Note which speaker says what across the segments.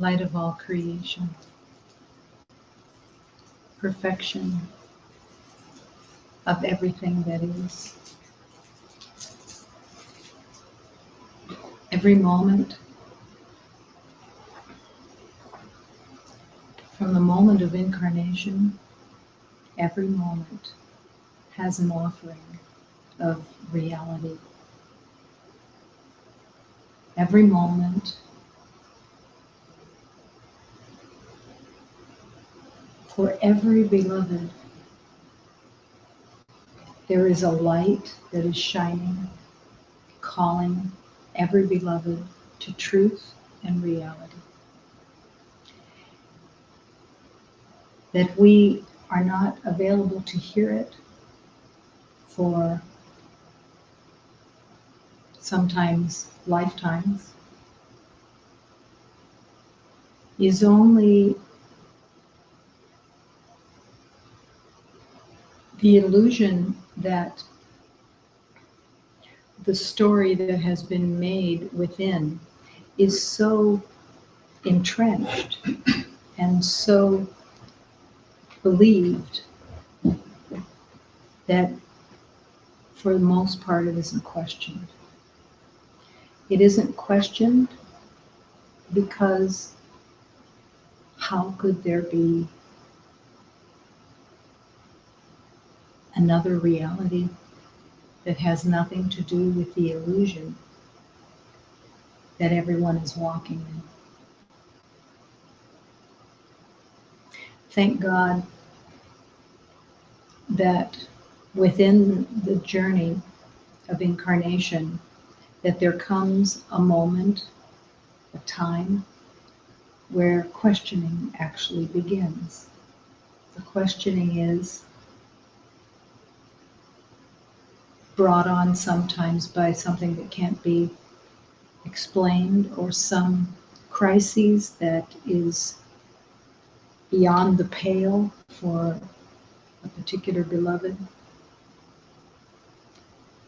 Speaker 1: light of all creation, perfection of everything that is. Every moment, from the moment of incarnation, every moment has an offering of reality. Every moment, for every beloved, there is a light that is shining, calling every beloved to truth and reality. That we are not available to hear it for sometimes lifetimes is only the illusion that the story that has been made within is so entrenched and so believed that for the most part it isn't questioned. It isn't questioned because how could there be another reality that has nothing to do with the illusion that everyone is walking in? Thank God that within the journey of incarnation, that there comes a moment, a time, where questioning actually begins. The questioning is brought on sometimes by something that can't be explained, or some crises that is beyond the pale for a particular beloved.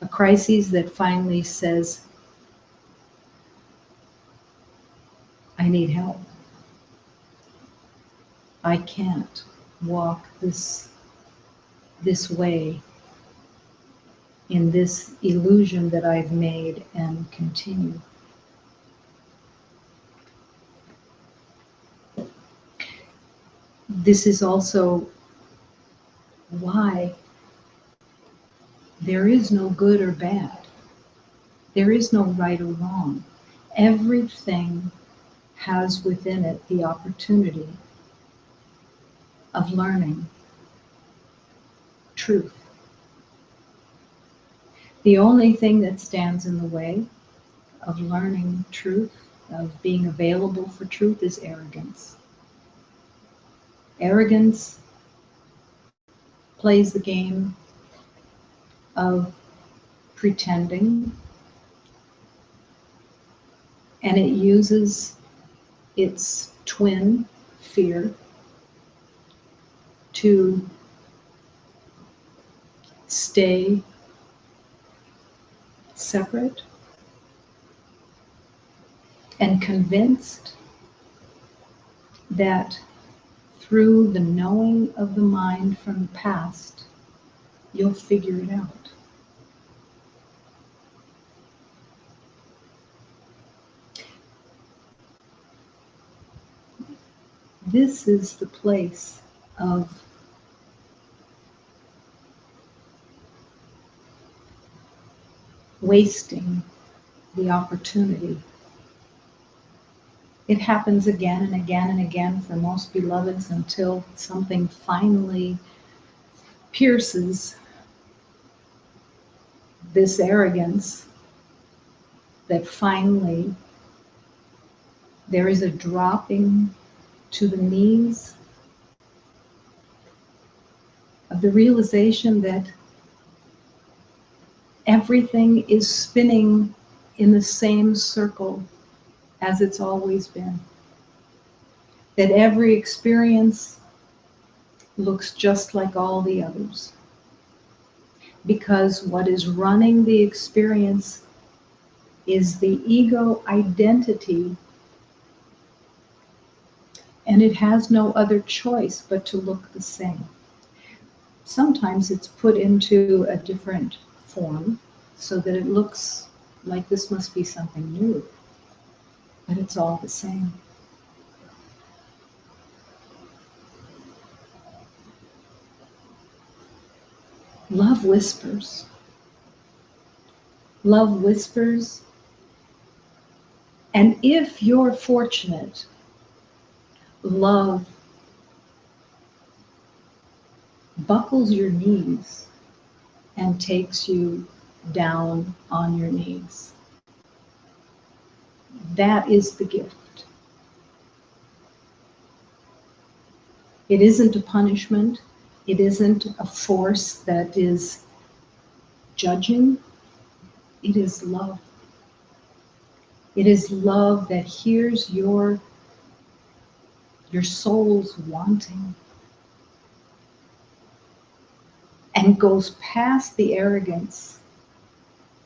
Speaker 1: A crisis that finally says, I need help. I can't walk this way in this illusion that I've made and continue. This is also why there is no good or bad. There is no right or wrong. Everything has within it the opportunity of learning truth. The only thing that stands in the way of learning truth, of being available for truth, is arrogance. Arrogance plays the game of pretending, and it uses its twin, fear, to stay separate and convinced that through the knowing of the mind from the past, you'll figure it out. This is the place of wasting the opportunity. It happens again and again and again for most beloveds until something finally pierces this arrogance, that finally there is a dropping to the knees of the realization that everything is spinning in the same circle as it's always been. That every experience looks just like all the others. Because what is running the experience is the ego identity And it has no other choice but to look the same. Sometimes it's put into a different form so that it looks like this must be something new, but it's all the same. Love whispers. Love whispers. And if you're fortunate, love buckles your knees and takes you down on your knees. That is the gift. It isn't a punishment. It isn't a force that is judging. It is love. It is love that hears your soul's wanting and goes past the arrogance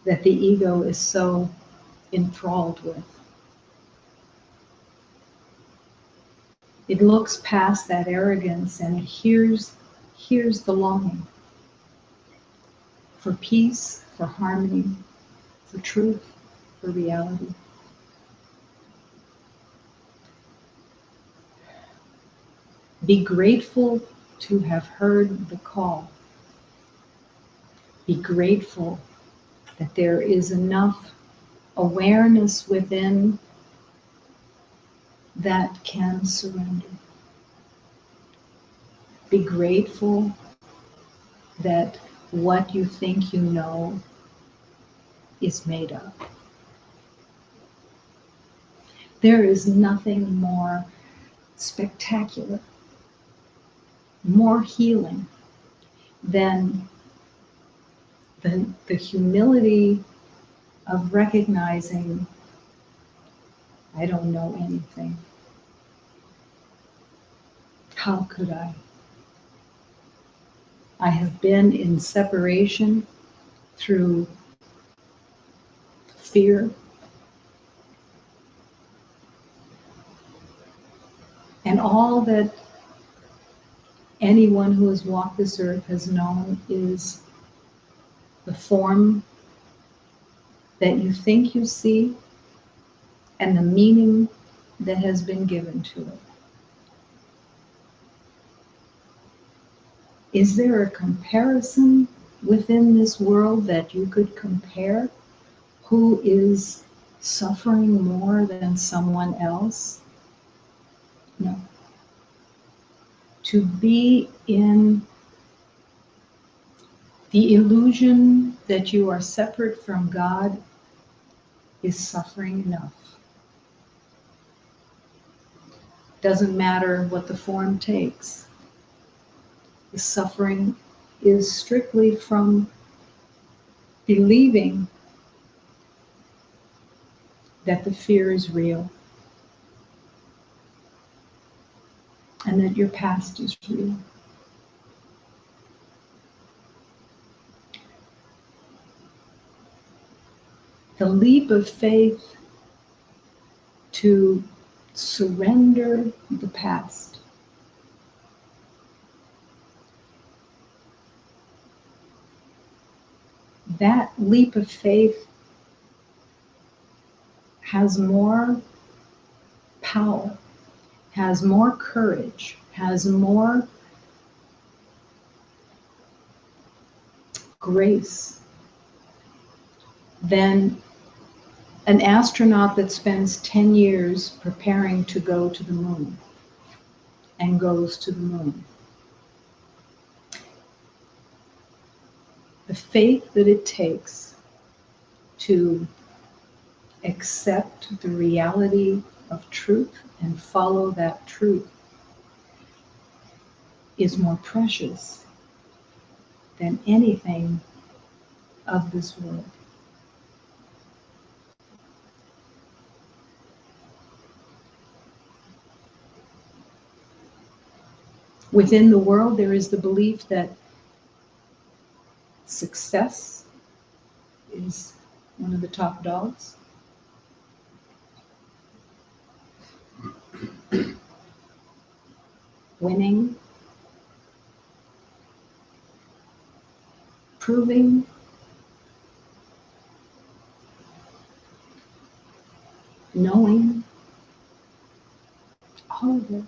Speaker 1: that the ego is so enthralled with. It looks past that arrogance and it hears the longing for peace, for harmony, for truth, for reality. Be grateful to have heard the call. Be grateful that there is enough awareness within that can surrender. Be grateful that what you think you know is made up. There is nothing more spectacular, more healing than the humility of recognizing I don't know anything. How could I? I have been in separation through fear and all that anyone who has walked this earth has known is the form that you think you see and the meaning that has been given to it. Is there a comparison within this world that you could compare? Who is suffering more than someone else? No. To be in the illusion that you are separate from God is suffering enough. Doesn't matter what the form takes. The suffering is strictly from believing that the fear is real and that your past is real. The leap of faith to surrender the past. That leap of faith has more power, has more courage, has more grace than an astronaut that spends 10 years preparing to go to the moon and goes to the moon. The faith that it takes to accept the reality of truth and follow that truth is more precious than anything of this world. Within the world, there is the belief that success is one of the top dogs. winning, proving, knowing, all of it.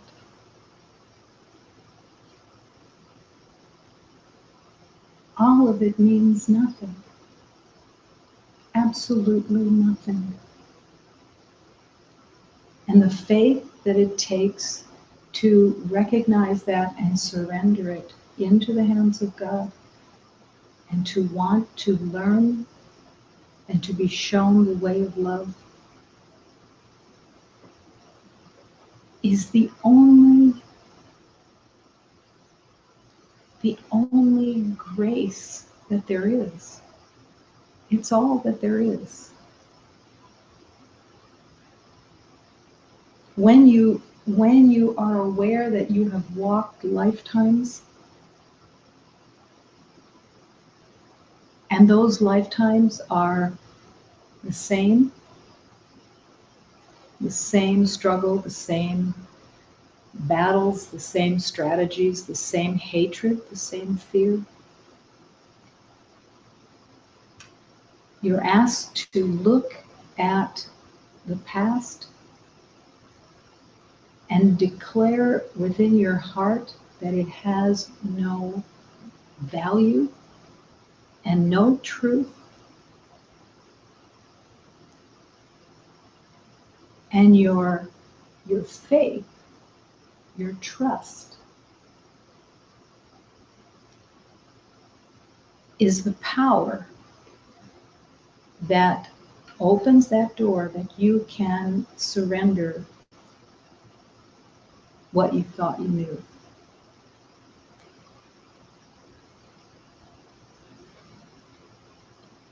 Speaker 1: All of it means nothing. Absolutely nothing. And the faith that it takes to recognize that and surrender it into the hands of God, and to want to learn and to be shown the way of love, is the only grace that there is. It's all that there is. When you are aware that you have walked lifetimes, and those lifetimes are the same struggle, the same battles, the same strategies, the same hatred, the same fear, you're asked to look at the past and declare within your heart that it has no value and no truth, and your faith, your trust is the power that opens that door that you can surrender what you thought you knew.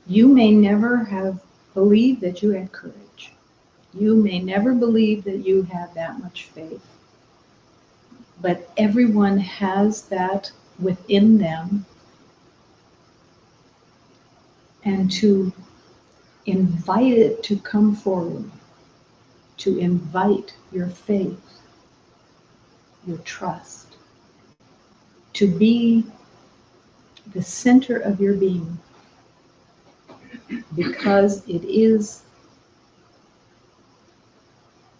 Speaker 1: You may never have believed that you had courage. You may never believe that you had that much faith. But everyone has that within them. And to invite it to come forward, to invite your faith, your trust, to be the center of your being, because it is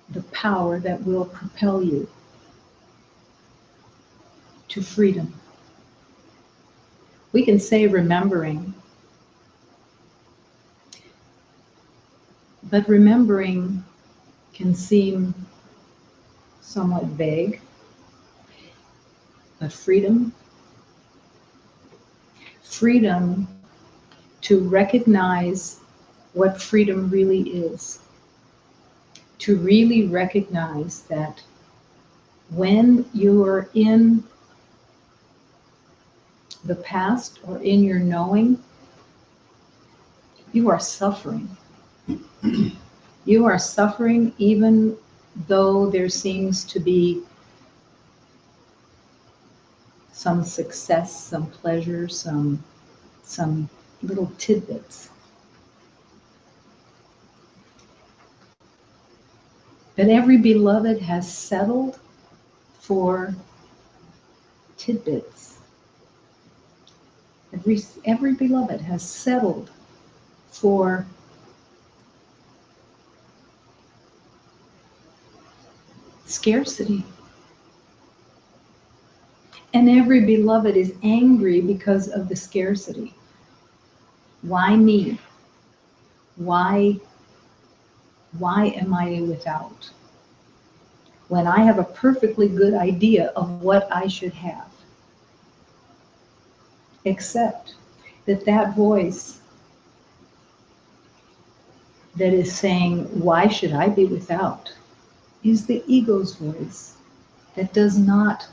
Speaker 1: the power that will propel you to freedom. We can say remembering, but remembering can seem somewhat vague. But freedom to recognize what freedom really is, to really recognize that when you are in the past or in your knowing, you are suffering. You are suffering even though there seems to be some success, some pleasure, some little tidbits. But every beloved has settled for tidbits. Every beloved has settled for scarcity. And every beloved is angry because of the scarcity. Why me? Why am I without? When I have a perfectly good idea of what I should have. Except that voice that is saying, why should I be without, is the ego's voice that does not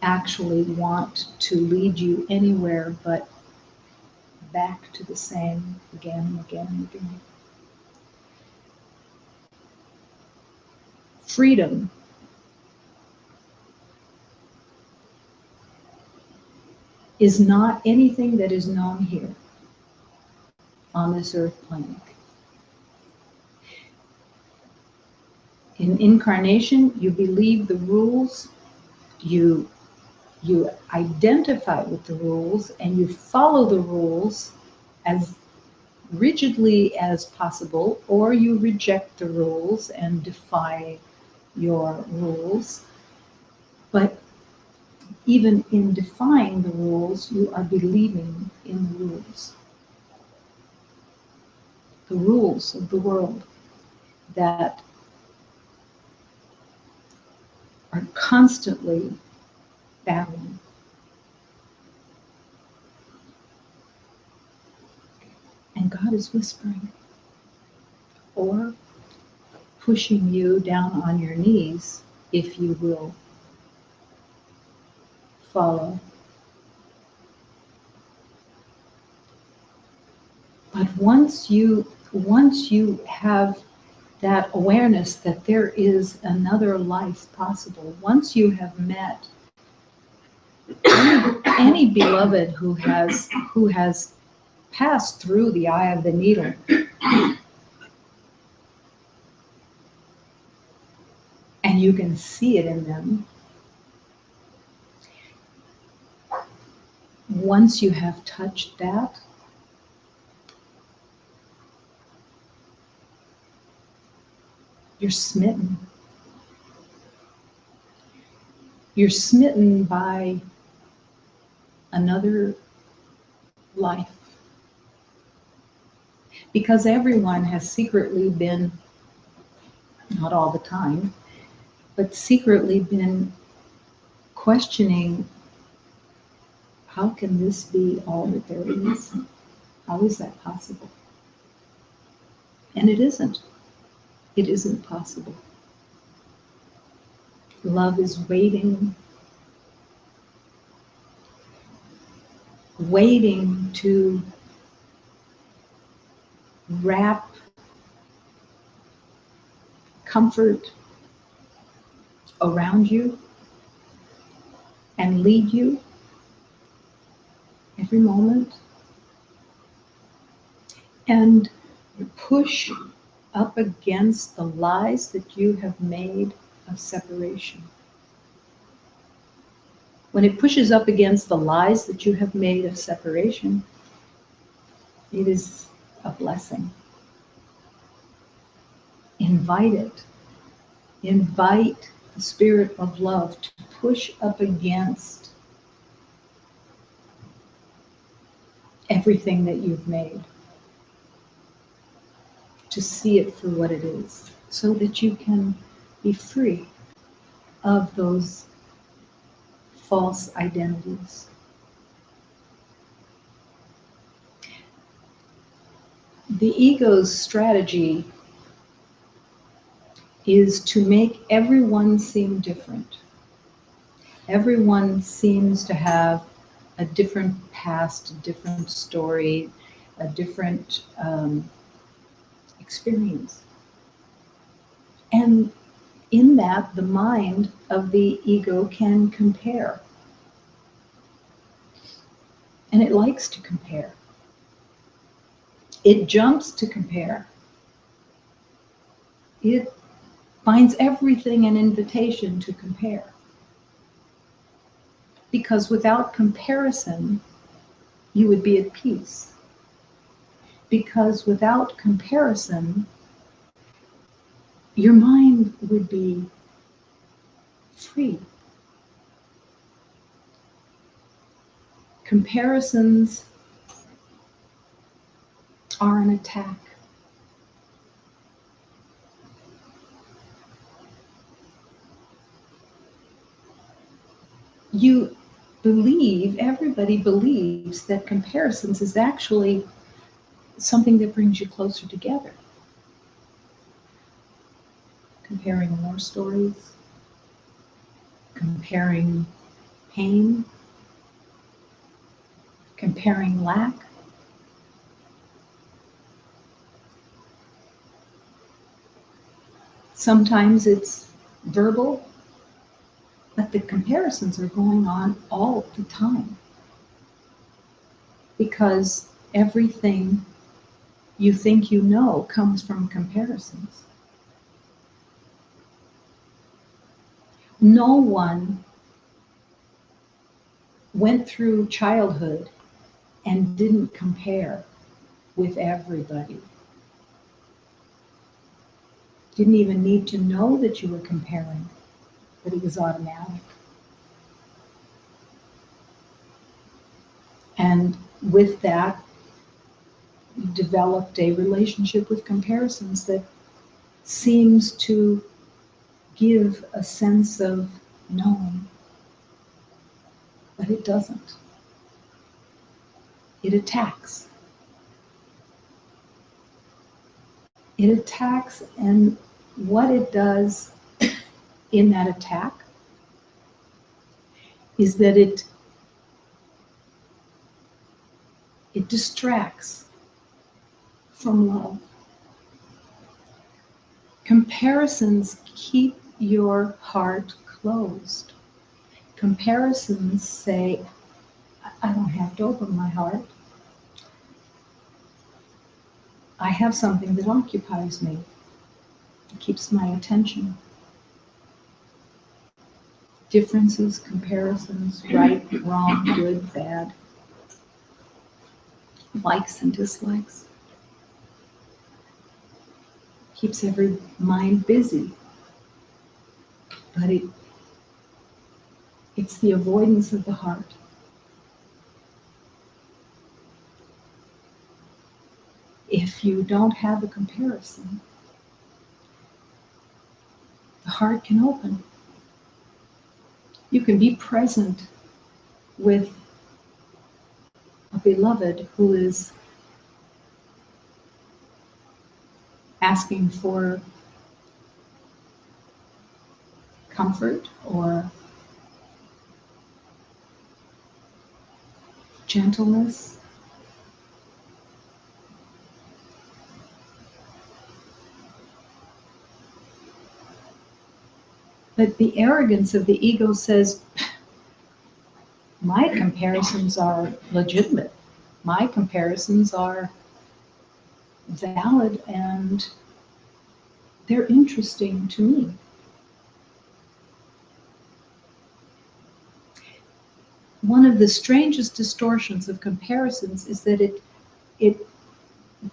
Speaker 1: actually want to lead you anywhere but back to the same again and again and again. Freedom is not anything that is known here on this earth plane. In incarnation, you believe the rules You identify with the rules and you follow the rules as rigidly as possible, or you reject the rules and defy your rules. But even in defying the rules, you are believing in the rules of the world that are constantly battling. And God is whispering or pushing you down on your knees if you will follow. But once you have that awareness that there is another life possible, once you have met any beloved who has passed through the eye of the needle, and you can see it in them, once you have touched that, you're smitten. You're smitten by another life. Because everyone has secretly been, not all the time, but secretly been questioning, how can this be all that there is? How is that possible? And it isn't. It isn't possible. Love is waiting to wrap comfort around you and lead you every moment, and push up against the lies that you have made of separation. When it pushes up against the lies that you have made of separation, it is a blessing. Invite it. Invite the spirit of love to push up against everything that you've made, to see it for what it is, so that you can be free of those false identities. The ego's strategy is to make everyone seem different. Everyone seems to have a different past, a different story, a different experience. And in that, the mind of the ego can compare. And it likes to compare. It jumps to compare. It finds everything an invitation to compare. Because without comparison, you would be at peace. Because without comparison, your mind would be free. Comparisons are an attack. Everybody believes that comparisons is actually something that brings you closer together. Comparing war stories, comparing pain, comparing lack. Sometimes it's verbal, but the comparisons are going on all the time. Because everything you think you know comes from comparisons. No one went through childhood and didn't compare with everybody. Didn't even need to know that you were comparing, but it was automatic. And with that, you developed a relationship with comparisons that seems to give a sense of knowing, but it doesn't. It attacks. It attacks, and what it does in that attack is that it distracts from love. Comparisons keep your heart closed. Comparisons say, I don't have to open my heart. I have something that occupies me. It keeps my attention. Differences, comparisons, right, wrong, good, bad, likes and dislikes. Keeps every mind busy. But it's the avoidance of the heart. If you don't have a comparison, the heart can open. You can be present with a beloved who is asking for comfort or gentleness. But the arrogance of the ego says, my comparisons are legitimate. My comparisons are valid and they're interesting to me. One of the strangest distortions of comparisons is that it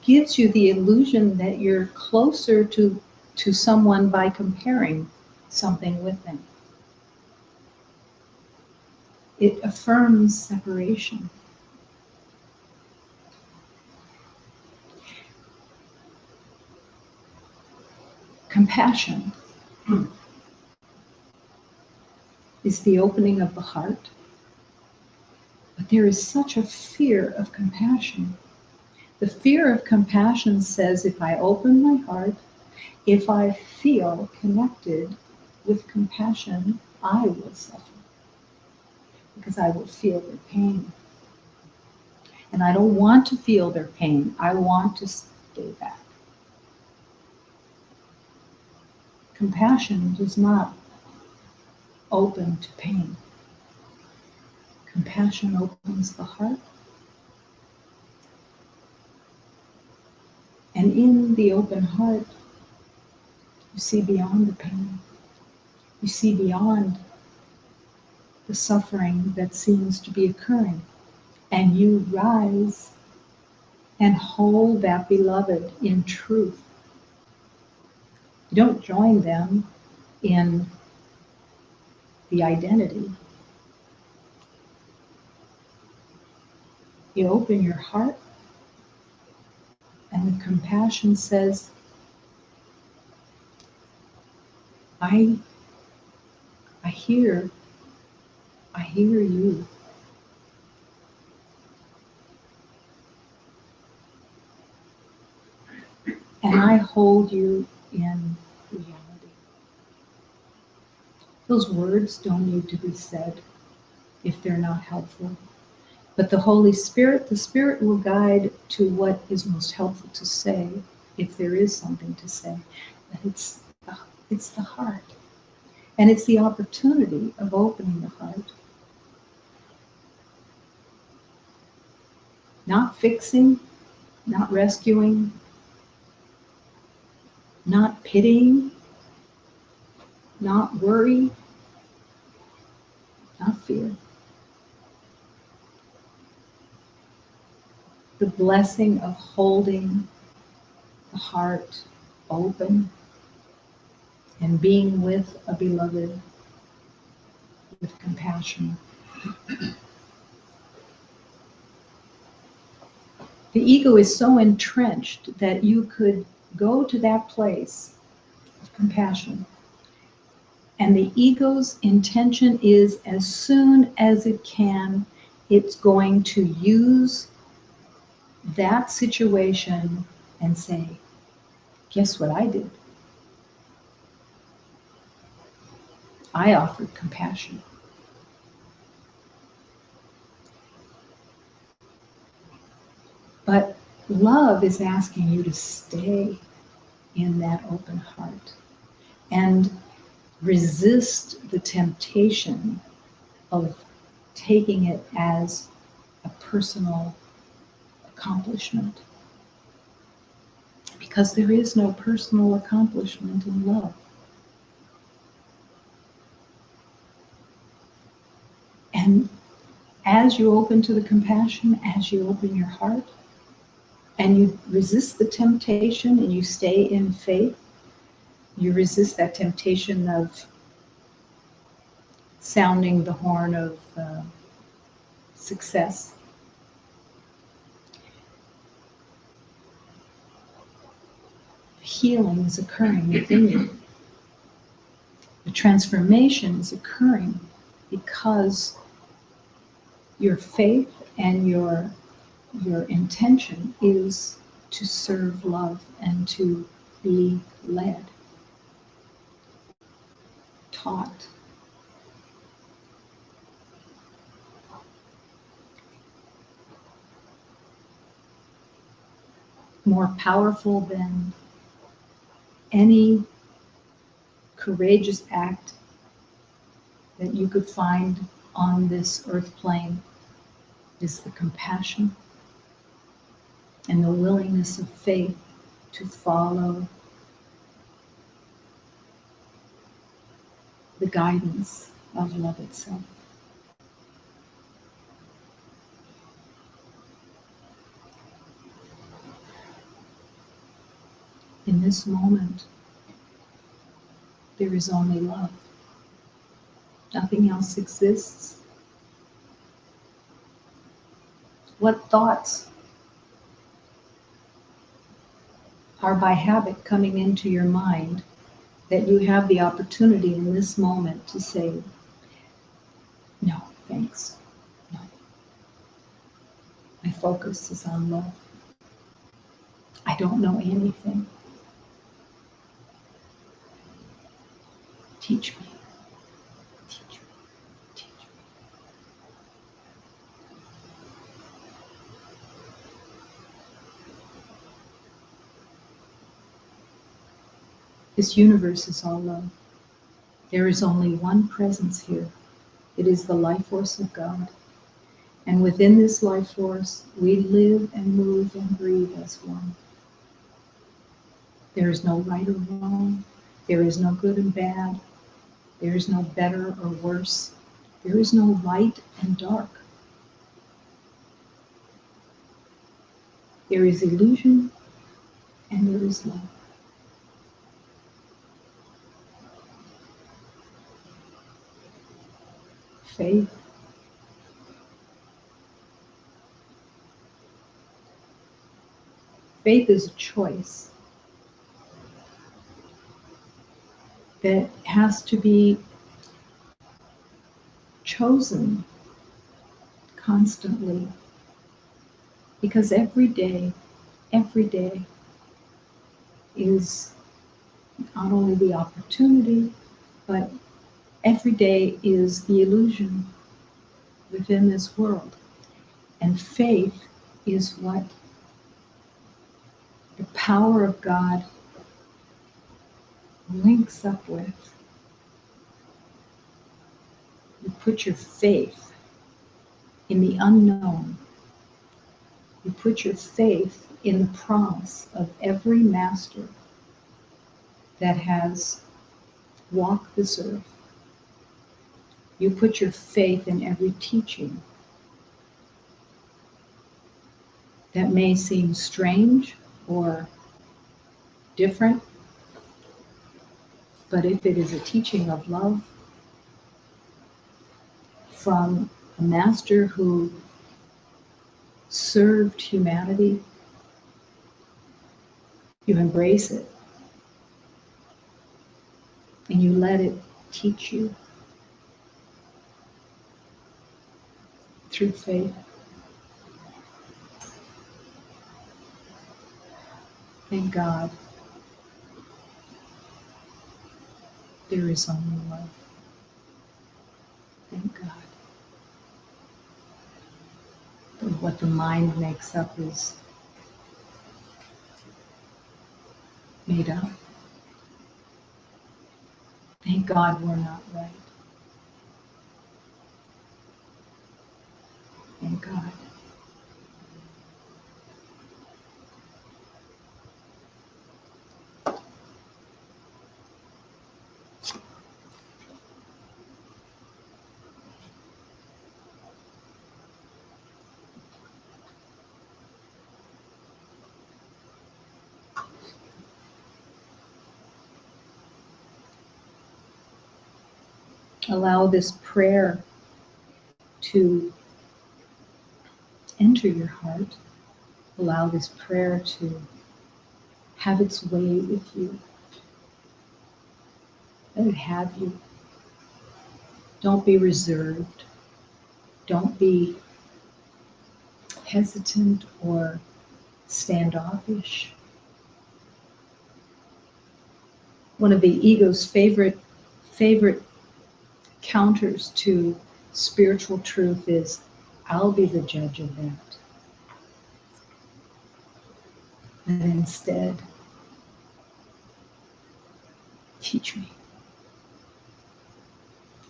Speaker 1: gives you the illusion that you're closer to someone by comparing something with them. It affirms separation. Compassion is the opening of the heart. But there is such a fear of compassion. The fear of compassion says, if I open my heart, if I feel connected with compassion, I will suffer. Because I will feel their pain. And I don't want to feel their pain. I want to stay back. Compassion does not open to pain. Compassion opens the heart. And in the open heart, you see beyond the pain. You see beyond the suffering that seems to be occurring. And you rise and hold that beloved in truth. You don't join them in the identity. You open your heart, and the compassion says, I hear you. And I hold you in reality. Those words don't need to be said if they're not helpful. But the Holy Spirit, the Spirit will guide to what is most helpful to say, if there is something to say. But it's the heart. And it's the opportunity of opening the heart. Not fixing, not rescuing, not pitying, not worry, not fear. the blessing of holding the heart open and being with a beloved with compassion. The ego is so entrenched that you could go to that place of compassion, and the ego's intention is, as soon as it can, it's going to use that situation and say, guess what I did? I offered compassion. But love is asking you to stay in that open heart and resist the temptation of taking it as a personal accomplishment. Because there is no personal accomplishment in love. And as you open to the compassion, as you open your heart, and you resist the temptation and you stay in faith, you resist that temptation of sounding the horn of success. Healing is occurring within you. The transformation is occurring because your faith and your intention is to serve love and to be led, taught. More powerful than any courageous act that you could find on this earth plane is the compassion and the willingness of faith to follow the guidance of love itself. In this moment, there is only love. Nothing else exists. What thoughts are by habit coming into your mind that you have the opportunity in this moment to say, no, thanks, no. My focus is on love. I don't know anything. Teach me. Teach me. Teach me. This universe is all love. There is only one presence here. It is the life force of God. And within this life force, we live and move and breathe as one. There is no right or wrong. There is no good and bad. There is no better or worse. There is no light and dark. There is illusion and there is love. Faith. Faith is a choice that has to be chosen constantly, because every day is not only the opportunity, but every day is the illusion within this world. And faith is what the power of God links up with. You put your faith in the unknown. You put your faith in the promise of every master that has walked this earth. You put your faith in every teaching that may seem strange or different, but if it is a teaching of love from a master who served humanity, you embrace it and you let it teach you through faith. Thank God there is only love. Thank God. But what the mind makes up is made up. Thank God we're not right. Thank God. Allow this prayer to enter your heart. Allow this prayer to have its way with you. Let it have you. Don't be reserved. Don't be hesitant or standoffish. One of the ego's favorite counters to spiritual truth is, I'll be the judge of that. And instead, teach me.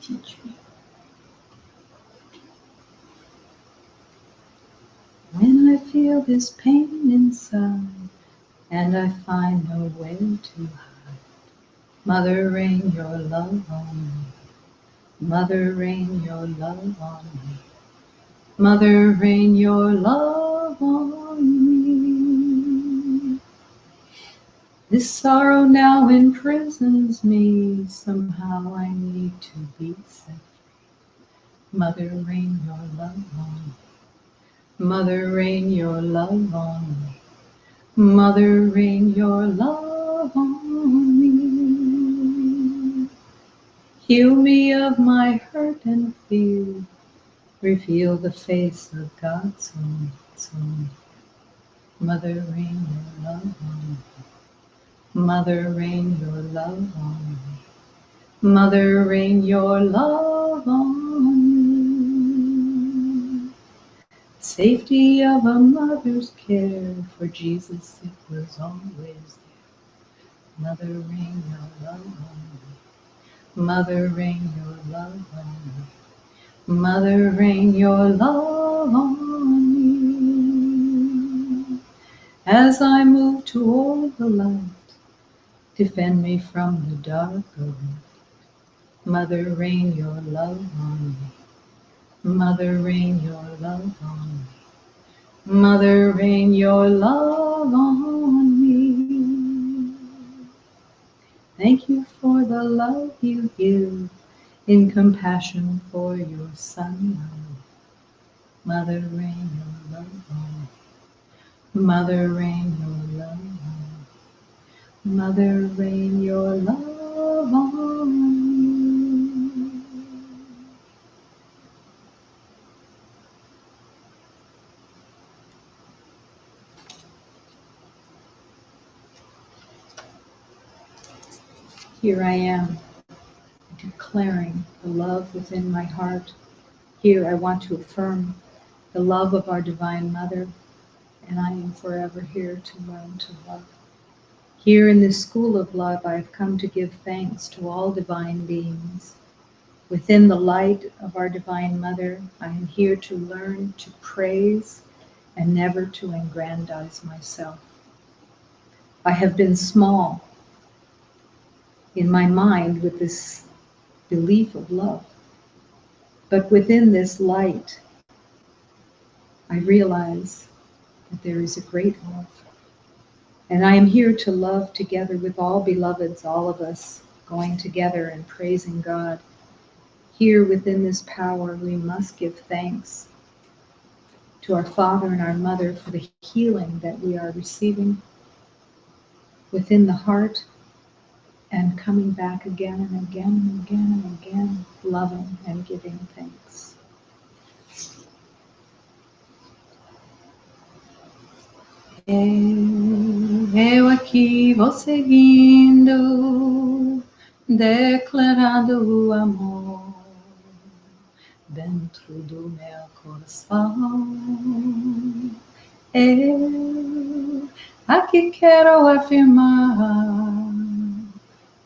Speaker 1: Teach me. When I feel this pain inside, and I find no way to hide, Mother, rain your love on me. Mother, rain your love on me. Mother, rain your love on me. This sorrow now imprisons me. Somehow I need to be set free. Mother, rain your love on me. Mother, rain your love on me. Mother, rain your love on me. Heal me of my hurt and fear. Reveal the face of God's own Son. Mother, rain your love on me. Mother, rain your love on me. Mother, rain your love on me. Safety of a mother's care, for Jesus it was always there. Mother, rain your love on me. Mother, rain your love on me. Mother, rain your love on me. As I move toward the light, defend me from the dark of night. Mother, rain your love on me. Mother, rain your love on me. Mother, rain your love on me. Thank you for the love you give in compassion for your Son. Mother, rain your love on me. Mother, rain your love on me. Mother, rain your love on me. Here I am, declaring the love within my heart. Here I want to affirm the love of our Divine Mother, and I am forever here to learn to love. Here in this school of love, I have come to give thanks to all divine beings. Within the light of our Divine Mother, I am here to learn to praise and never to aggrandize myself. I have been small in my mind with this belief of love, but within this light, I realize that there is a great love. And I am here to love together with all beloveds, all of us, going together and praising God. Here within this power, we must give thanks to our Father and our Mother for the healing that we are receiving within the heart, and coming back again and again and again and again, loving and giving thanks. Eu aqui vou seguindo, declarando o amor dentro do meu coração. Eu aqui quero afirmar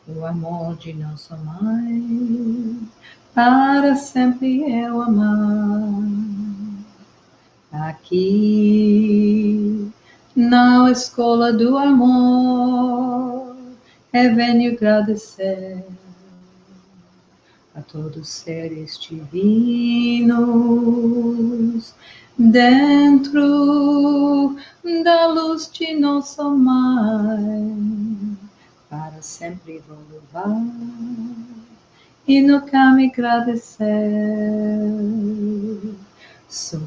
Speaker 1: o amor de nossa mãe, para sempre eu amar. Aqui, na escola do amor, eu venho agradecer a todos os seres divinos, dentro da luz de nossa mãe, para sempre vou louvar e nunca me agradecer. Sou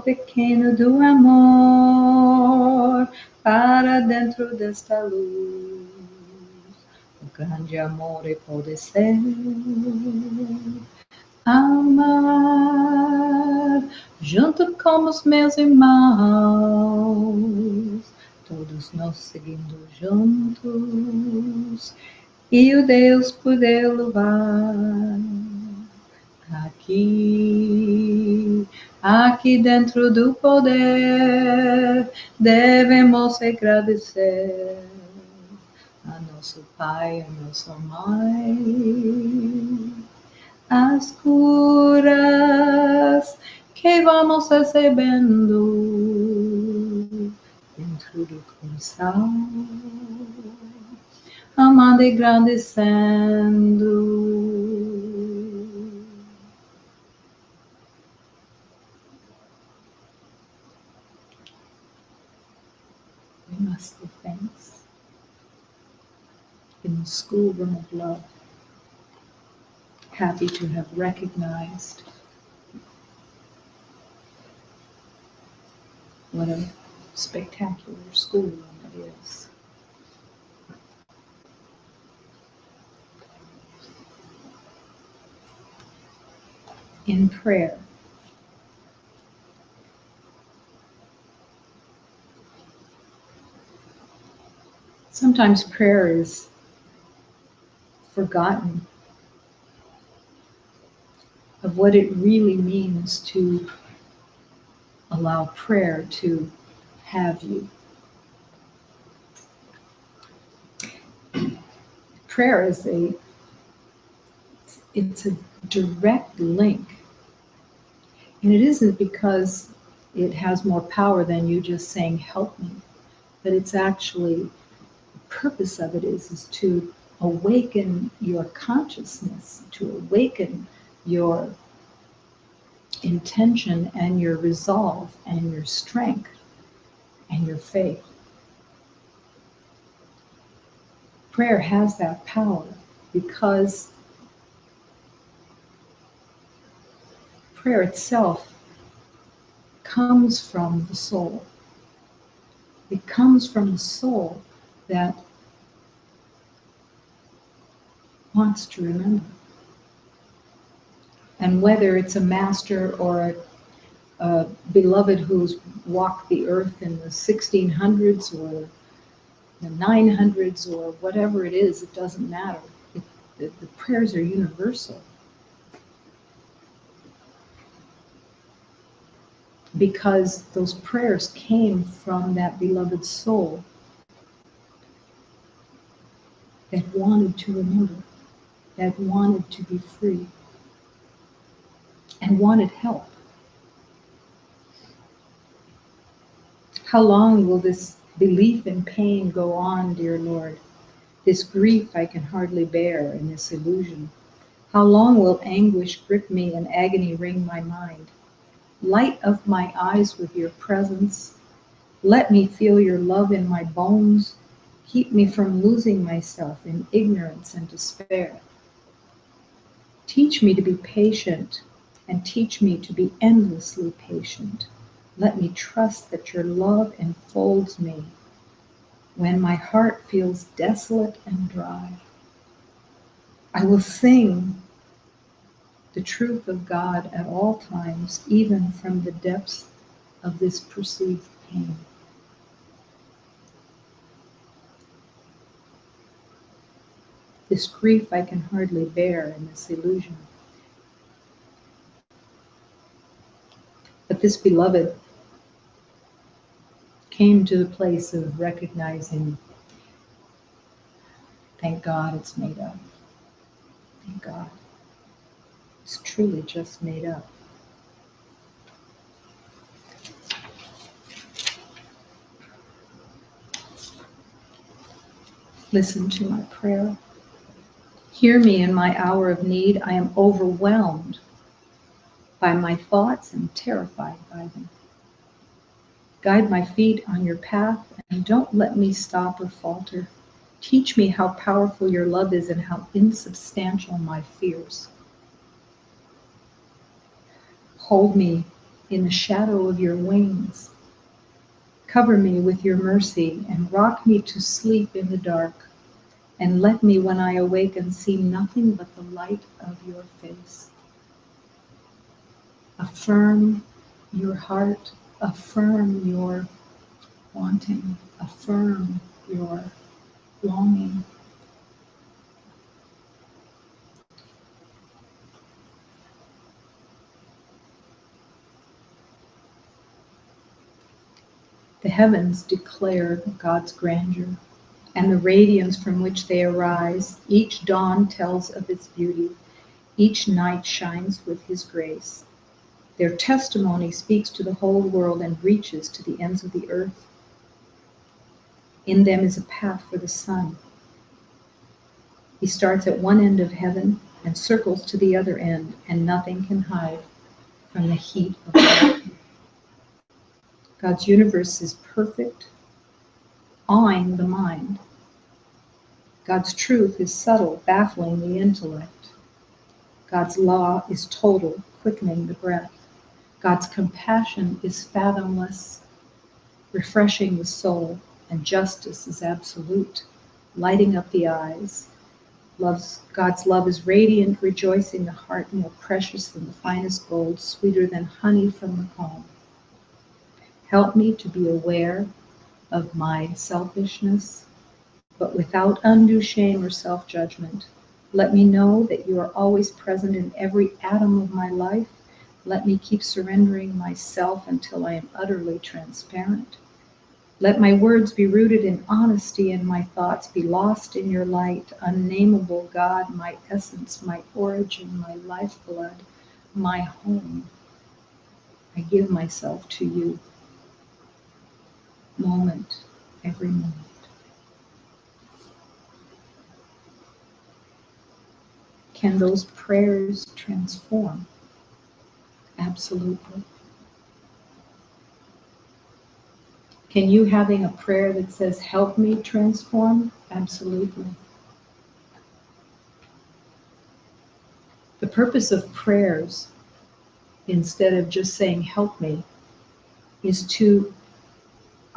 Speaker 1: pequeno do amor, para dentro desta luz, o grande amor é poder ser. Amar, junto com os meus irmãos, todos nós seguindo juntos, e o Deus poder louvar. Aqui dentro do poder, devemos agradecer a nosso Pai, a nossa Mãe, as curas que vamos recebendo dentro do coração, amando e agradecendo. We must give thanks in the schoolroom of love. Happy to have recognized what a spectacular schoolroom it is. In prayer, sometimes prayer is forgotten of what it really means to allow prayer to have you. Prayer is it's a direct link. And it isn't because it has more power than you just saying, help me. But it's actually, the purpose of it is to awaken your consciousness, to awaken your intention and your resolve and your strength and your faith. Prayer has that power because prayer itself comes from the soul. It comes from the soul that wants to remember. And whether it's a master or a beloved who's walked the earth in the 1600s or the 900s or whatever it is, it doesn't matter. The prayers are universal. Because those prayers came from that beloved soul that wanted to remember, that wanted to be free, and wanted help. How long will this belief in pain go on, dear Lord? This grief I can hardly bear, and this illusion. How long will anguish grip me and agony wring my mind? Light up my eyes with your presence. Let me feel your love in my bones. Keep me from losing myself in ignorance and despair. Teach me to be patient and teach me to be endlessly patient. Let me trust that your love enfolds me when my heart feels desolate and dry. I will sing the truth of God at all times, even from the depths of this perceived pain. This grief I can hardly bear in this illusion. But this beloved came to the place of recognizing, thank God it's made up. Thank God. It's truly just made up. Listen to my prayer. Hear me in my hour of need. I am overwhelmed by my thoughts and terrified by them. Guide my feet on your path and don't let me stop or falter. Teach me how powerful your love is and how insubstantial my fears. Hold me in the shadow of your wings. Cover me with your mercy and rock me to sleep in the dark. And let me, when I awaken, see nothing but the light of your face. Affirm your heart, affirm your wanting, affirm your longing. The heavens declare God's grandeur, and the radiance from which they arise. Each dawn tells of its beauty. Each night shines with his grace. Their testimony speaks to the whole world and reaches to the ends of the earth. In them is a path for the sun. He starts at one end of heaven and circles to the other end, and nothing can hide from the heat of light. God's universe is perfect, awing the mind. God's truth is subtle, baffling the intellect. God's law is total, quickening the breath. God's compassion is fathomless, refreshing the soul, and justice is absolute, lighting up the eyes. God's love is radiant, rejoicing the heart, more precious than the finest gold, sweeter than honey from the comb. Help me to be aware of my selfishness, but without undue shame or self-judgment. Let me know that you are always present in every atom of my life. Let me keep surrendering myself until I am utterly transparent. Let my words be rooted in honesty and my thoughts be lost in your light. Unnameable God, my essence, my origin, my lifeblood, my home. I give myself to you, moment, every moment. Can those prayers transform? Absolutely. Can you having a prayer that says, help me transform? Absolutely. The purpose of prayers, instead of just saying, help me, is to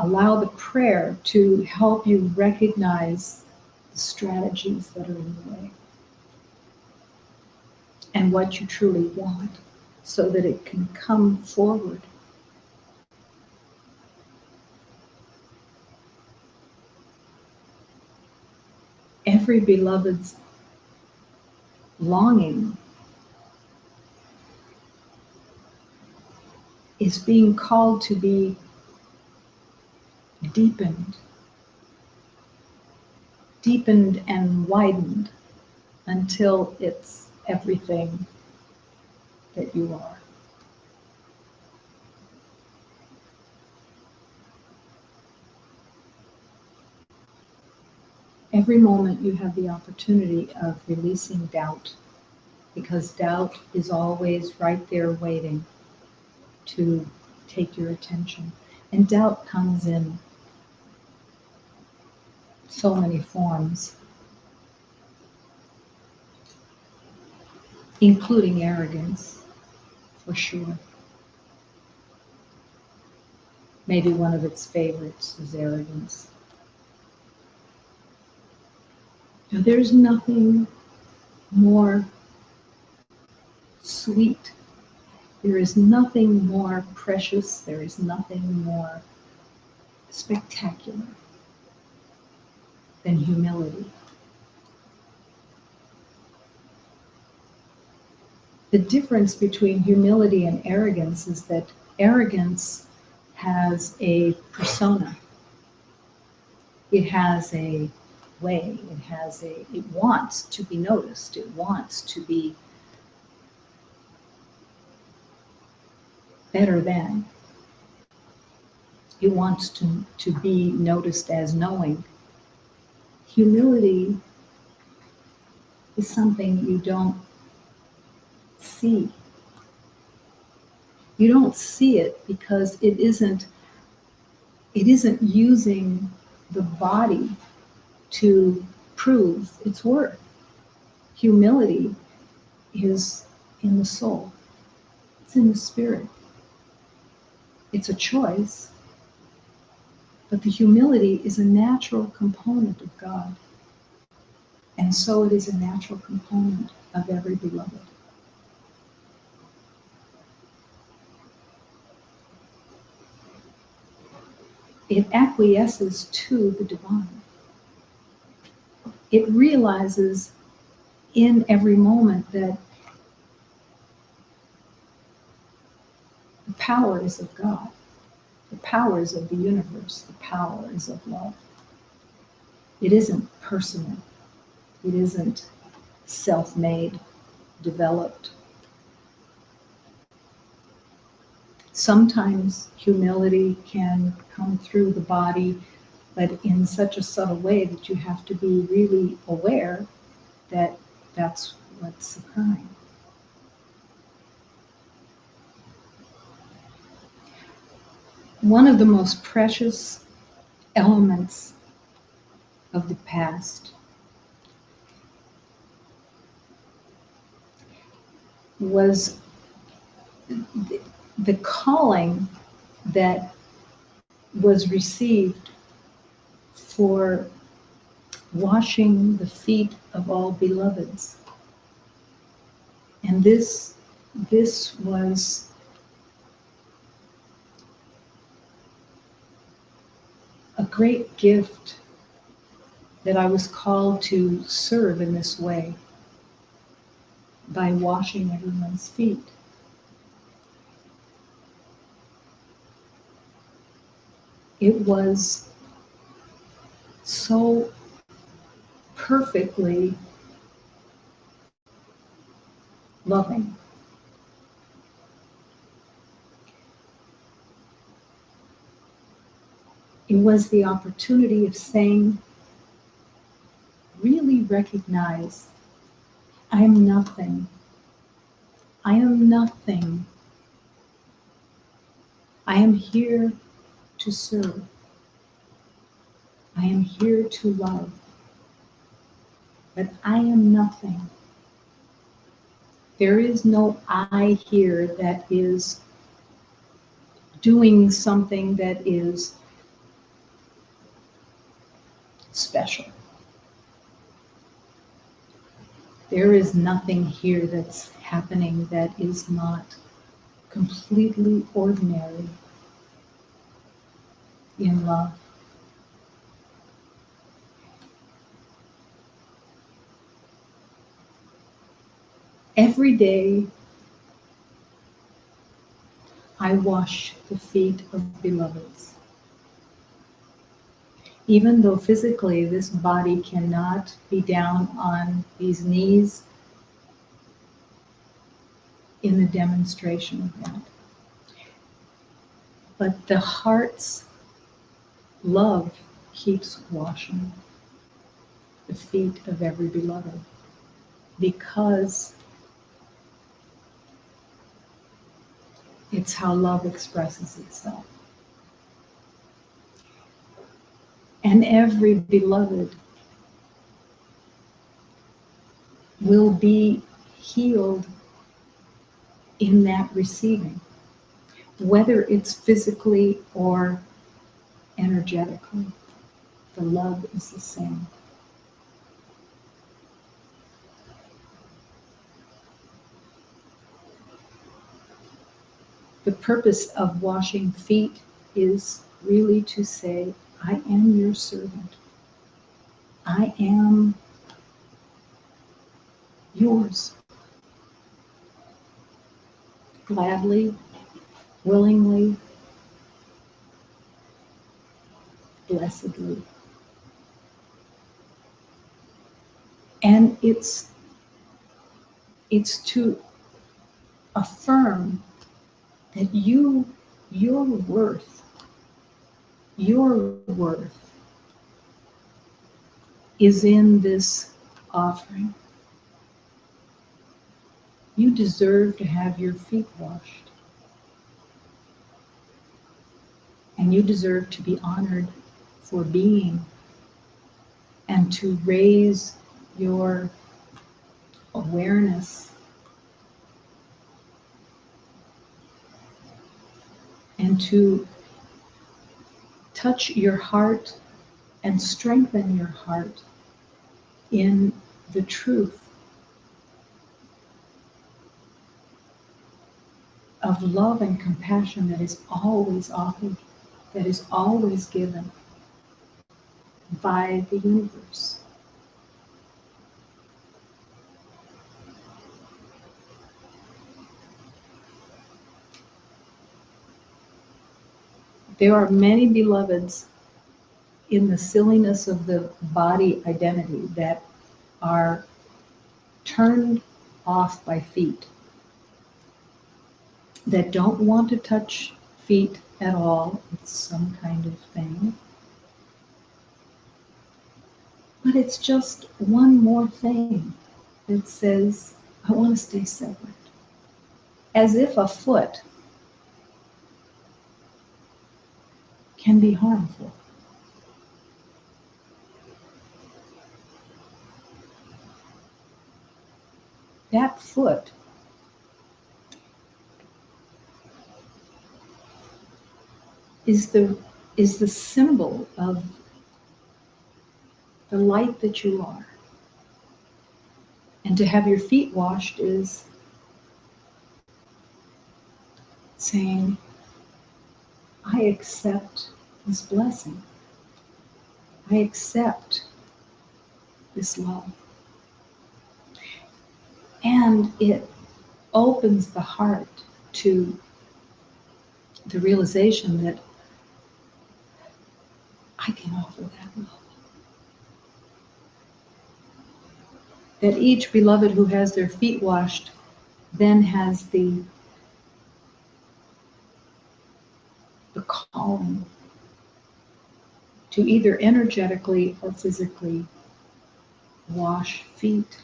Speaker 1: allow the prayer to help you recognize the strategies that are in the way and what you truly want so that it can come forward. Every beloved's longing is being called to be deepened and widened until it's everything that you are. Every moment you have the opportunity of releasing doubt, because doubt is always right there waiting. to take your attention. And doubt comes in so many forms, including arrogance, for sure. Maybe one of its favorites is arrogance. Now, there's nothing more sweet. There is nothing more precious. There is nothing more spectacular than humility. The difference between humility and arrogance is that arrogance has a persona. It has a way. It wants to be noticed. It wants to be better than. It wants to be noticed as knowing. Humility is something you don't see. You don't see it because it isn't using the body to prove its worth. Humility is in the soul. It's in the spirit. It's a choice, but the humility is a natural component of God. And so it is a natural component of every beloved. It acquiesces to the divine. It realizes in every moment that the powers of God, the powers of the universe, the powers of love. It isn't personal. It isn't self-made, developed. Sometimes humility can come through the body, but in such a subtle way that you have to be really aware that that's what's occurring. One of the most precious elements of the past was the calling that was received for washing the feet of all beloveds. And this was a great gift that I was called to serve in this way by washing everyone's feet. It was so perfectly loving. It was the opportunity of saying, really recognize, I am nothing. I am nothing. I am here to serve. I am here to love. But I am nothing. There is no I here that is doing something that is special. There is nothing here that's happening that is not completely ordinary in love. Every day, I wash the feet of beloveds. Even though physically this body cannot be down on these knees in the demonstration of that. But the heart's love keeps washing the feet of every beloved, because It's how love expresses itself. And every beloved will be healed in that receiving, whether it's physically or energetically. The love is the same. The purpose of washing feet is really to say, I am your servant. I am yours. Gladly, willingly, blessedly. And it's to affirm that your worth is in this offering. You deserve to have your feet washed. And you deserve to be honored for being and to raise your awareness and to touch your heart and strengthen your heart in the truth of love and compassion that is always offered, that is always given by the universe. There are many beloveds in the silliness of the body identity that are turned off by feet, that don't want to touch feet at all. It's some kind of thing. But it's just one more thing that says, I want to stay separate. As if a foot can be harmful. That foot is the symbol of the light that you are. And to have your feet washed is saying, I accept this blessing. I accept this love. And it opens the heart to the realization that I can offer that love. That each beloved who has their feet washed then has the calling to either energetically or physically wash feet.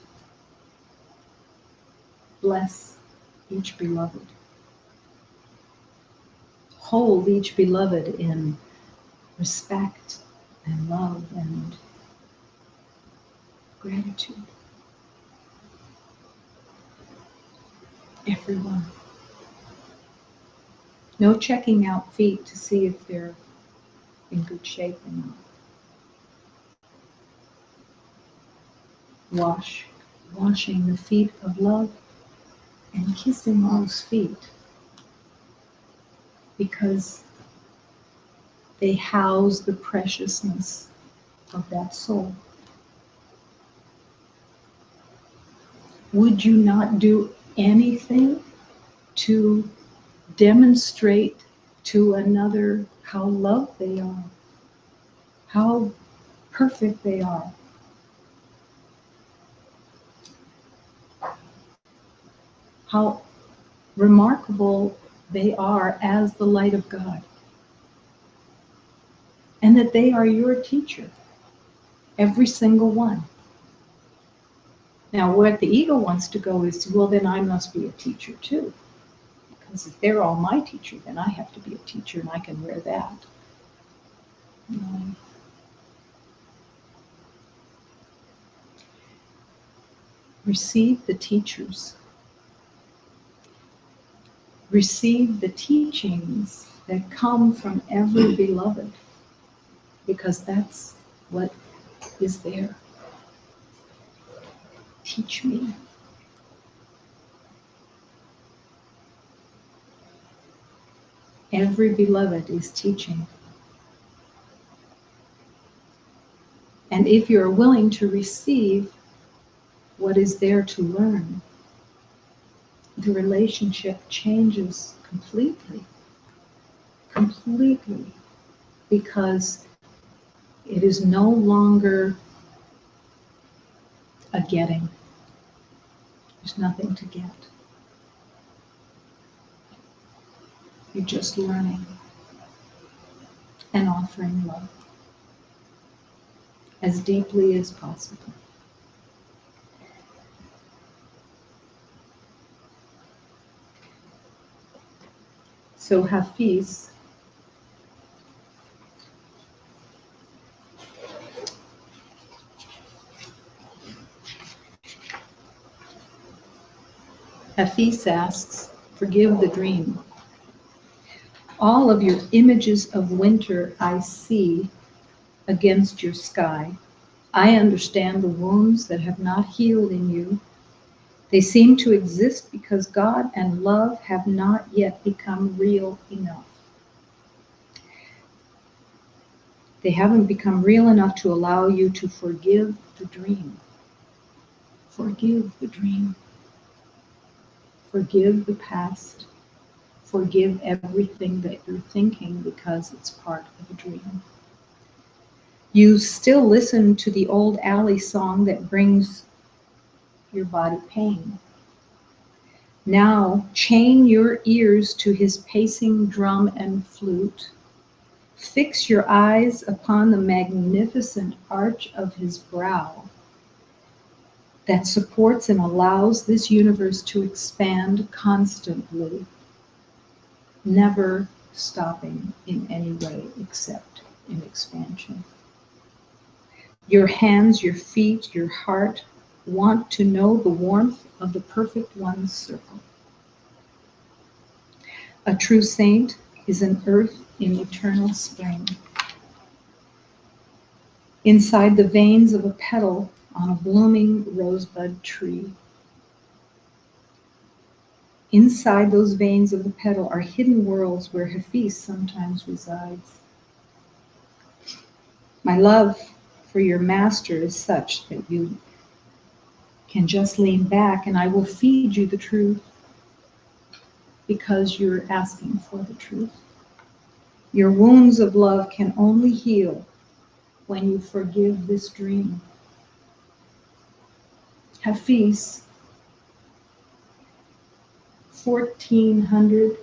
Speaker 1: Bless each beloved. Hold each beloved in respect and love and gratitude. Everyone. No checking out feet to see if they're in good shape or not. Washing the feet of love and kissing those feet because they house the preciousness of that soul. Would you not do anything to demonstrate to another how loved they are, how perfect they are, how remarkable they are as the light of God, and that they are your teacher, every single one. Now, where the ego wants to go is, well, then I must be a teacher too, Because if they're all my teacher, then I have to be a teacher and I can wear that. No. Receive the teachers. Receive the teachings that come from every beloved, because that's what is there. Teach me. Every beloved is teaching. And if you're willing to receive what is there to learn, the relationship changes completely. Completely. Because it is no longer a getting. There's nothing to get. You're just learning and offering love as deeply as possible. So Hafiz, asks, forgive the dream. All of your images of winter I see against your sky. I understand the wounds that have not healed in you. They seem to exist because God and love have not yet become real enough. They haven't become real enough to allow you to forgive the dream. Forgive the dream. Forgive the past. Forgive everything that you're thinking because it's part of a dream. You still listen to the old alley song that brings your body pain. Now chain your ears to his pacing drum and flute. Fix your eyes upon the magnificent arch of his brow that supports and allows this universe to expand constantly, never stopping in any way except in expansion. Your hands, your feet, your heart want to know the warmth of the perfect one's circle. A true saint is an earth in eternal spring. Inside the veins of a petal on a blooming rosebud tree. Inside those veins of the petal are hidden worlds where Hafiz sometimes resides. My love for your master is such that you can just lean back and I will feed you the truth because you're asking for the truth. Your wounds of love can only heal when you forgive this dream. Hafiz, 1400,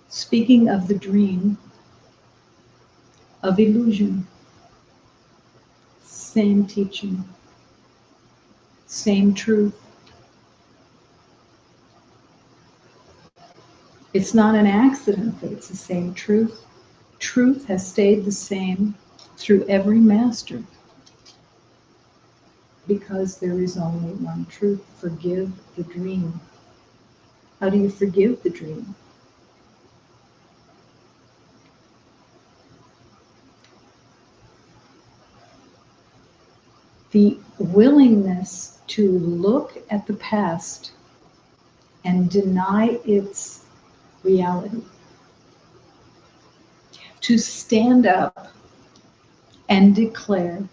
Speaker 1: speaking of the dream of illusion, same teaching, same truth. It's not an accident that it's the same truth. Truth has stayed the same through every master because there is only one truth. Forgive the dream. How do you forgive the dream? The willingness to look at the past and deny its reality. To stand up and declare,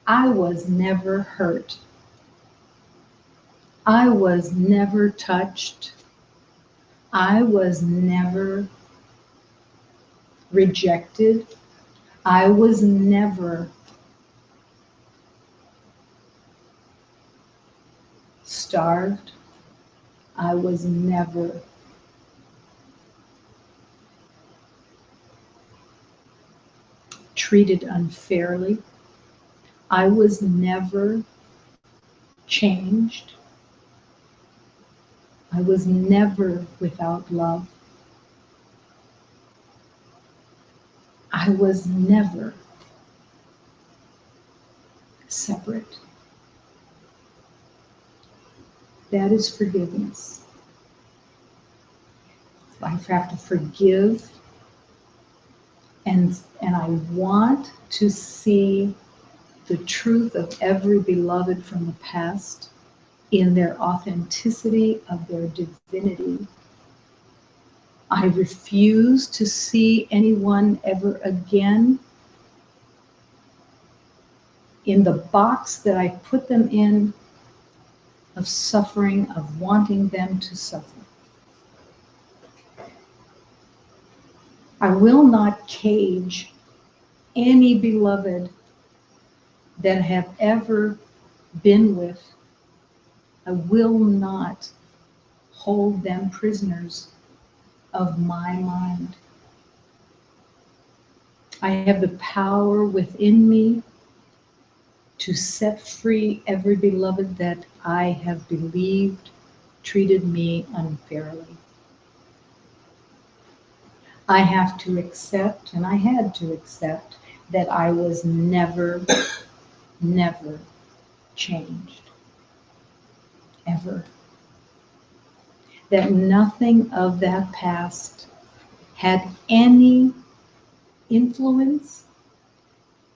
Speaker 1: I was never hurt. I was never touched. I was never rejected. I was never starved. I was never treated unfairly. I was never changed. I was never without love. I was never separate. That is forgiveness. I have to forgive, and I want to see the truth of every beloved from the past in their authenticity of their divinity. I refuse to see anyone ever again in the box that I put them in of suffering, of wanting them to suffer. I will not cage any beloved that I have ever been with. I will not hold them prisoners of my mind. I have the power within me to set free every beloved that I have believed treated me unfairly. I have to accept, and I had to accept, that I was never, never changed. Ever. That nothing of that past had any influence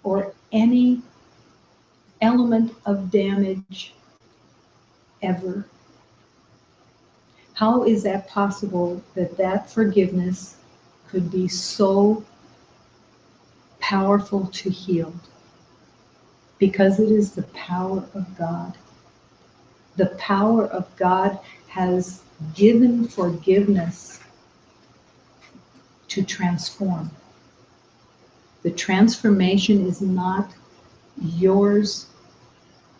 Speaker 1: or any element of damage ever. How is that possible that that forgiveness could be so powerful to heal? Because it is the power of God. The power of God has given forgiveness to transform. The transformation is not yours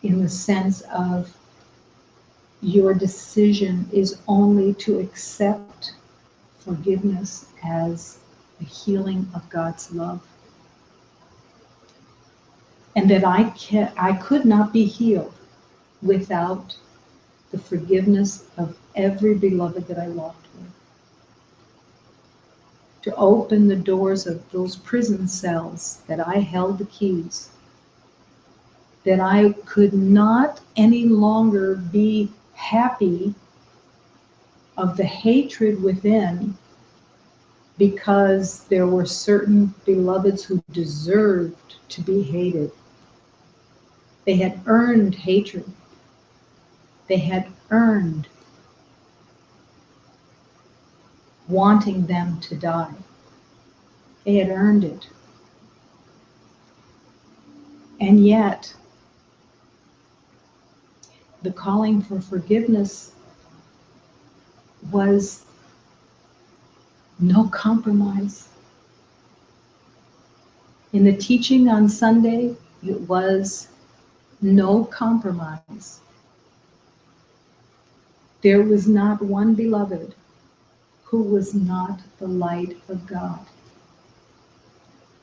Speaker 1: in the sense of your decision is only to accept forgiveness as the healing of God's love. And that I could not be healed without the forgiveness of every beloved that I walked with. To open the doors of those prison cells that I held the keys, that I could not any longer be happy of the hatred within because there were certain beloveds who deserved to be hated. They had earned hatred. They had earned wanting them to die. They had earned it. And yet, the calling for forgiveness was no compromise. In the teaching on Sunday, it was no compromise. There was not one beloved who was not the light of God.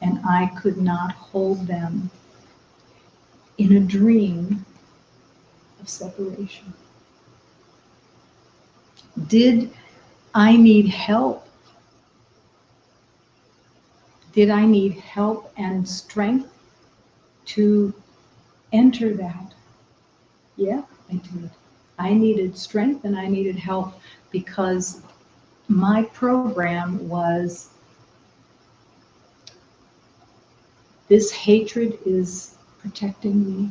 Speaker 1: And I could not hold them in a dream of separation. Did I need help? Did I need help and strength to enter that? Yeah, I did. I needed strength and I needed help because my program was, this hatred is protecting me.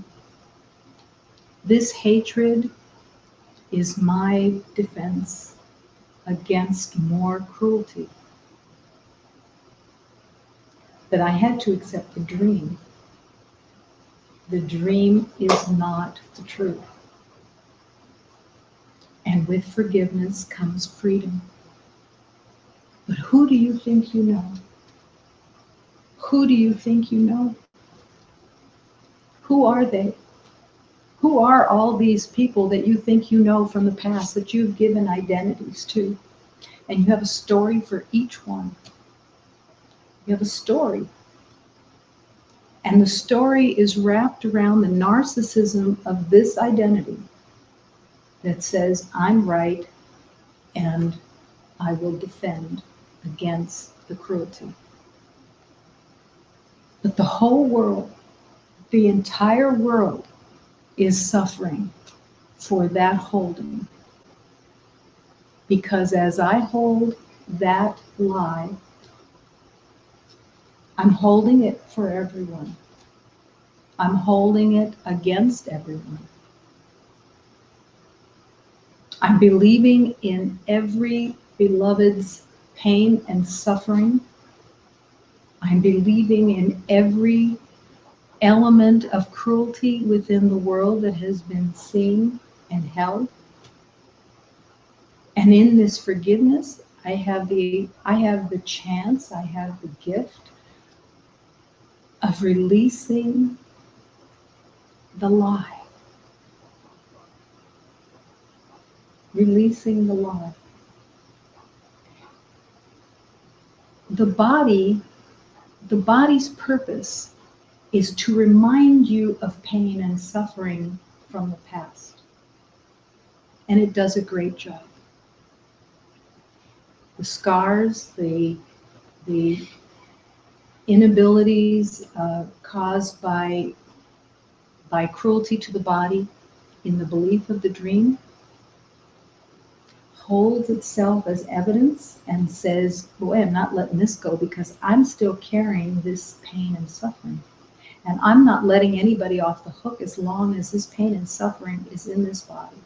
Speaker 1: This hatred is my defense against more cruelty. That I had to accept the dream. The dream is not the truth. And with forgiveness comes freedom. But who do you think you know? Who do you think you know? Who are they? Who are all these people that you think you know from the past that you've given identities to? And you have a story for each one. You have a story. And the story is wrapped around the narcissism of this identity that says, I'm right and I will defend against the cruelty. But the whole world, the entire world, is suffering for that holding. Because as I hold that lie, I'm holding it for everyone. I'm holding it against everyone. I'm believing in every beloved's pain and suffering. I'm believing in every element of cruelty within the world that has been seen and held. And in this forgiveness, I have the chance, I have the gift of releasing the lie. Releasing the lie. The body's purpose is to remind you of pain and suffering from the past. And it does a great job. The scars, the inabilities caused by cruelty to the body in the belief of the dream holds itself as evidence and says, boy, I'm not letting this go because I'm still carrying this pain and suffering. And I'm not letting anybody off the hook as long as this pain and suffering is in this body.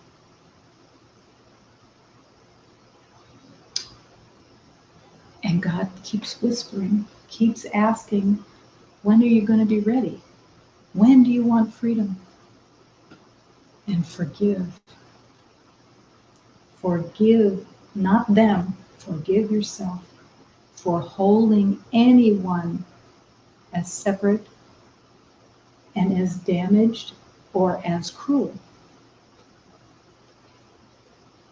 Speaker 1: And God keeps whispering, keeps asking, when are you going to be ready? When do you want freedom? And forgive. Forgive, not them, forgive yourself for holding anyone as separate and as damaged or as cruel.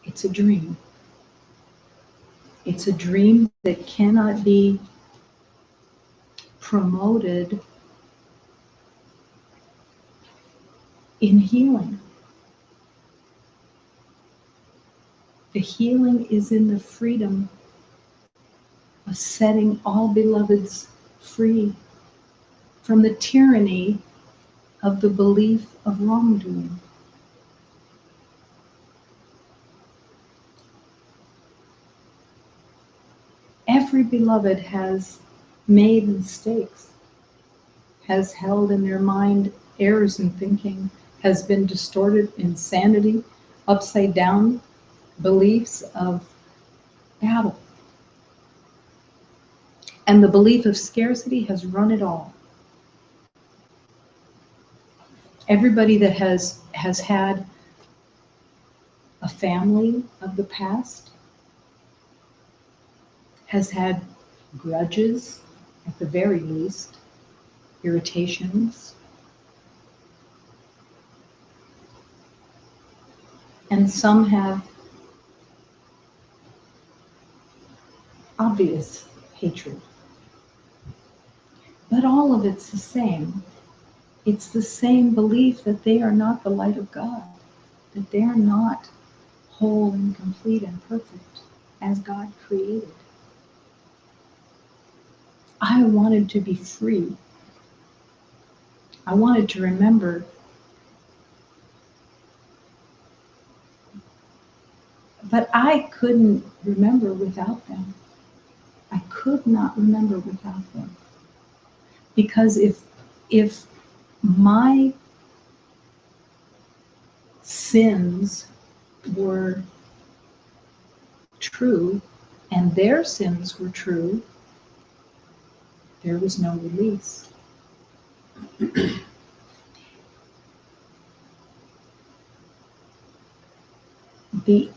Speaker 1: It's a dream. It's a dream that cannot be promoted in healing. The healing is in the freedom of setting all beloveds free from the tyranny of the belief of wrongdoing. Every beloved has made mistakes, has held in their mind errors in thinking, has been distorted insanity, upside down beliefs of battle. And the belief of scarcity has run it all. Everybody that has had a family of the past has had grudges, at the very least, irritations, and some have obvious hatred. But all of it's the same. It's the same belief that they are not the light of God, that they are not whole and complete and perfect as God created. I wanted to be free. I wanted to remember, but I couldn't remember without them. I could not remember without them. Because if my sins were true and their sins were true, there was no release. The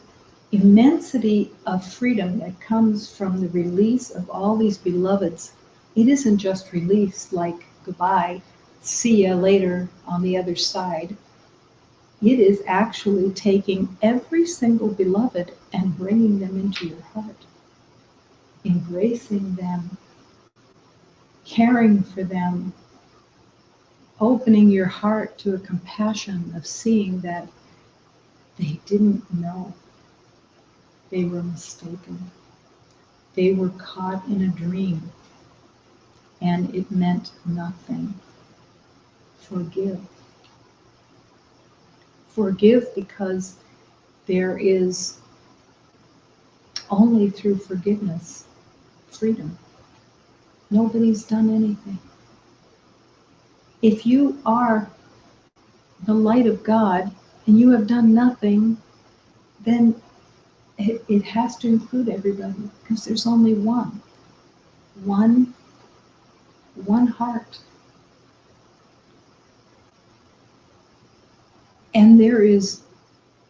Speaker 1: immensity of freedom that comes from the release of all these beloveds, it isn't just release like goodbye, see ya later on the other side. It is actually taking every single beloved and bringing them into your heart, embracing them, caring for them, opening your heart to a compassion of seeing that they didn't know. They were mistaken. They were caught in a dream, and it meant nothing. Forgive. Forgive, because there is only through forgiveness freedom. Nobody's done anything. If you are the light of God and you have done nothing, then it has to include everybody, because there's only one heart. And there is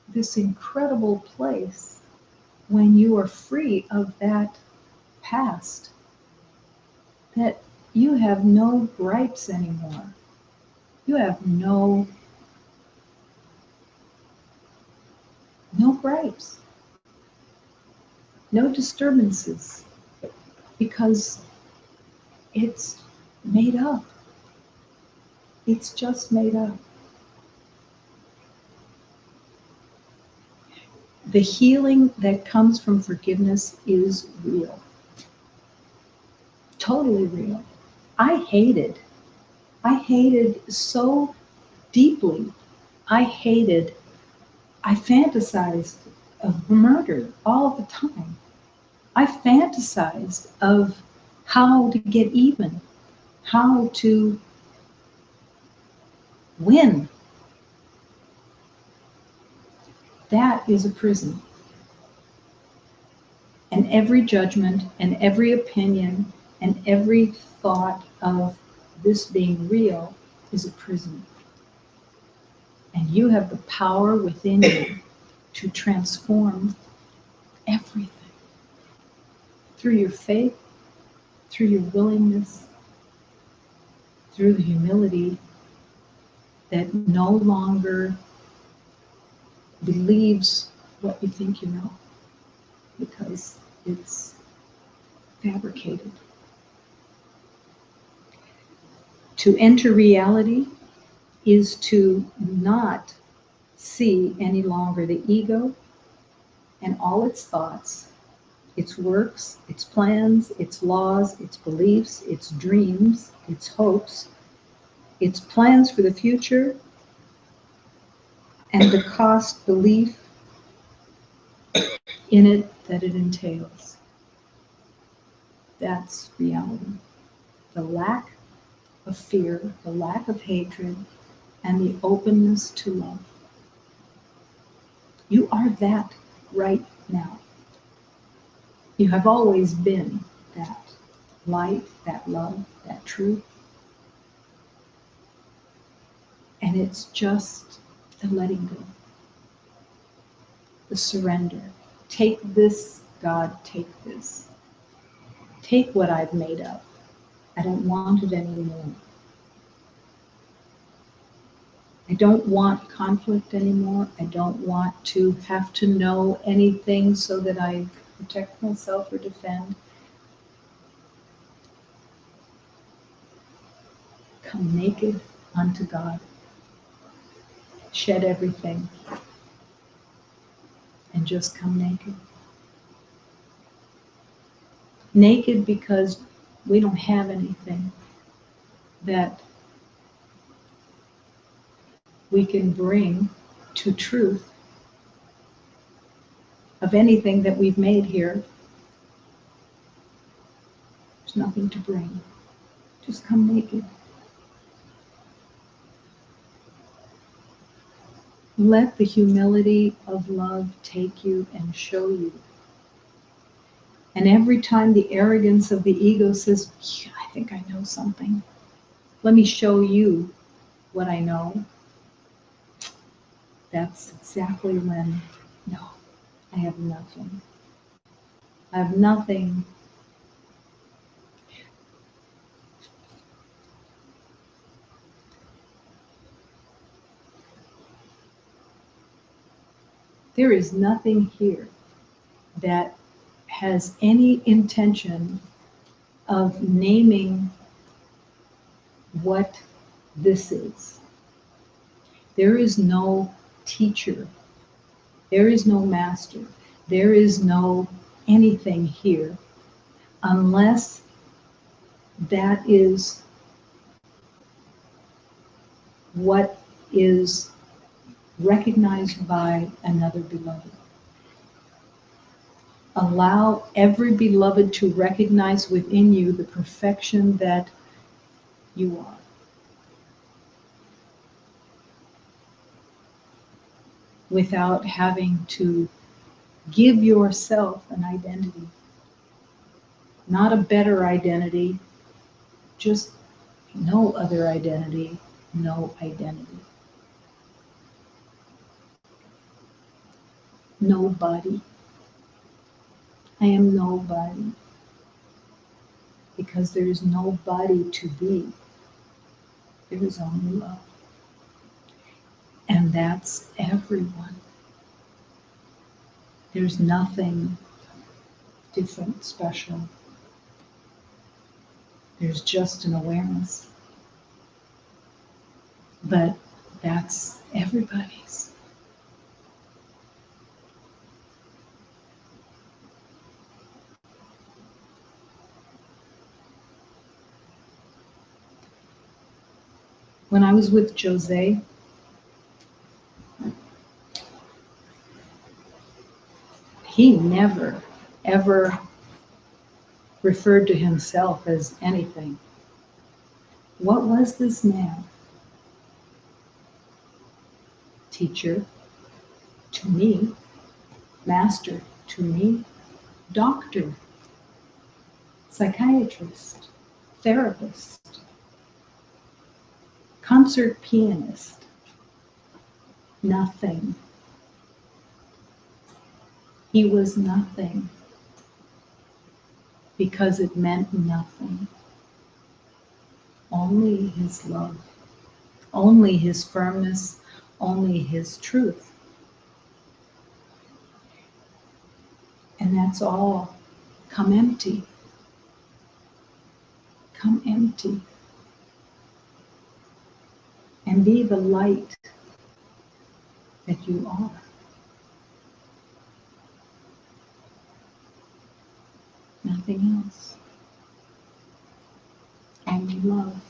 Speaker 1: this incredible place when you are free of that past, that you have no gripes anymore. You have no gripes, no disturbances, because it's made up. It's just made up. The healing that comes from forgiveness is real. Totally real. I hated so deeply. I fantasized of murder all the time. I fantasized of how to get even, how to win. That is a prison. And every judgment and every opinion and every thought of this being real is a prison. And you have the power within you to transform everything through your faith, through your willingness, through the humility that no longer believes what you think you know, because it's fabricated. To enter reality is to not see any longer the ego and all its thoughts, its works, its plans, its laws, its beliefs, its dreams, its hopes, its plans for the future, and the cost belief in it that it entails. That's reality. The lack of fear, the lack of hatred, and the openness to love. You are that right now. You have always been that light, that love, that truth. And it's just the letting go, the surrender. Take this, God, take this. Take what I've made up. I don't want it anymore. I don't want conflict anymore. I don't want to have to know anything so that I protect myself or defend. Come naked unto God. Shed everything and just come naked. Naked because we don't have anything that we can bring to truth of anything that we've made here. There's nothing to bring. Just come naked. Let the humility of love take you and show you. And every time the arrogance of the ego says, yeah, I think I know something. Let me show you what I know. That's exactly when, no, I have nothing. I have nothing. There is nothing here that has any intention of naming what this is. There is no teacher. There is no master. There is no anything here unless that is what is recognized by another beloved. Allow every beloved to recognize within you the perfection that you are. Without having to give yourself an identity. Not a better identity, just no other identity, no identity. Nobody. I am nobody. Because there is nobody to be. There is only love. And that's everyone. There's nothing different, special. There's just an awareness. But that's everybody's. When I was with Jose, he never, ever referred to himself as anything. What was this man? Teacher to me, master to me, doctor, psychiatrist, therapist, concert pianist, nothing. He was nothing because it meant nothing. Only his love, only his firmness, only his truth. And that's all. Come empty. Come empty. And be the light that you are. Nothing else. Only love.